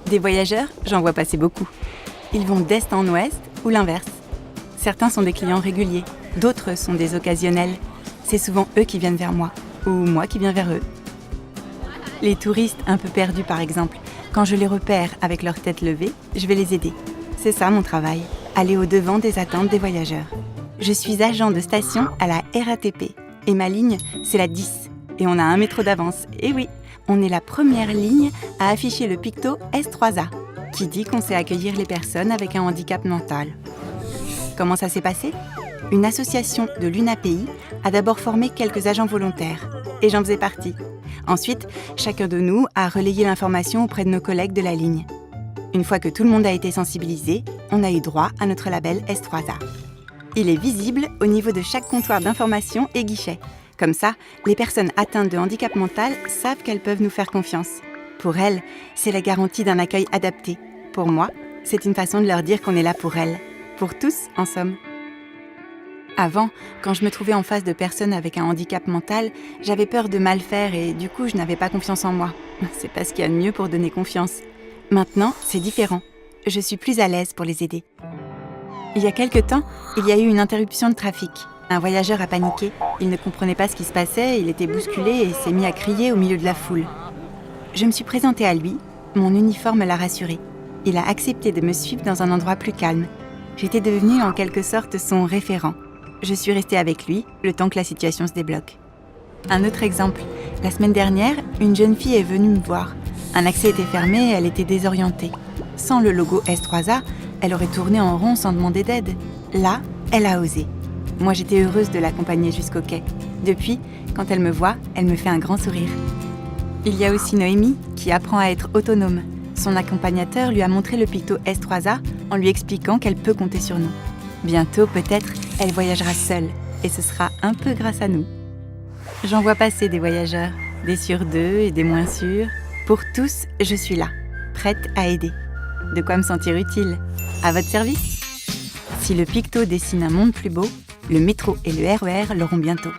Des voyageurs, j'en vois passer beaucoup. Ils vont d'est en ouest ou l'inverse. Certains sont des clients réguliers, d'autres sont des occasionnels. C'est souvent eux qui viennent vers moi, ou moi qui viens vers eux. Les touristes un peu perdus par exemple, quand je les repère avec leur tête levée, je vais les aider. C'est ça mon travail, aller au-devant des attentes des voyageurs. Je suis agent de station à la RATP et ma ligne, c'est la 10. Et on a un métro d'avance. Et oui, on est la première ligne à afficher le picto S3A, qui dit qu'on sait accueillir les personnes avec un handicap mental. Comment ça s'est passé ? Une association de l'UNAPI a d'abord formé quelques agents volontaires, et j'en faisais partie. Ensuite, chacun de nous a relayé l'information auprès de nos collègues de la ligne. Une fois que tout le monde a été sensibilisé, on a eu droit à notre label S3A. Il est visible au niveau de chaque comptoir d'information et guichet. Comme ça, les personnes atteintes de handicap mental savent qu'elles peuvent nous faire confiance. Pour elles, c'est la garantie d'un accueil adapté. Pour moi, c'est une façon de leur dire qu'on est là pour elles. Pour tous, en somme. Avant, quand je me trouvais en face de personnes avec un handicap mental, j'avais peur de mal faire et du coup, je n'avais pas confiance en moi. C'est pas ce qu'il y a de mieux pour donner confiance. Maintenant, c'est différent. Je suis plus à l'aise pour les aider. Il y a quelque temps, il y a eu une interruption de trafic. Un voyageur a paniqué. Il ne comprenait pas ce qui se passait, il était bousculé et s'est mis à crier au milieu de la foule. Je me suis présentée à lui, mon uniforme l'a rassuré. Il a accepté de me suivre dans un endroit plus calme. J'étais devenue en quelque sorte son référent. Je suis restée avec lui le temps que la situation se débloque. Un autre exemple. La semaine dernière, une jeune fille est venue me voir. Un accès était fermé et elle était désorientée. Sans le logo S3A, elle aurait tourné en rond sans demander d'aide. Là, elle a osé. Moi, j'étais heureuse de l'accompagner jusqu'au quai. Depuis, quand elle me voit, elle me fait un grand sourire. Il y a aussi Noémie qui apprend à être autonome. Son accompagnateur lui a montré le picto S3A en lui expliquant qu'elle peut compter sur nous. Bientôt, peut-être, elle voyagera seule et ce sera un peu grâce à nous. J'en vois passer des voyageurs, des sûrs d'eux et des moins sûrs. Pour tous, je suis là, prête à aider. De quoi me sentir utile. À votre service ? Si le picto dessine un monde plus beau, le métro et le RER l'auront bientôt.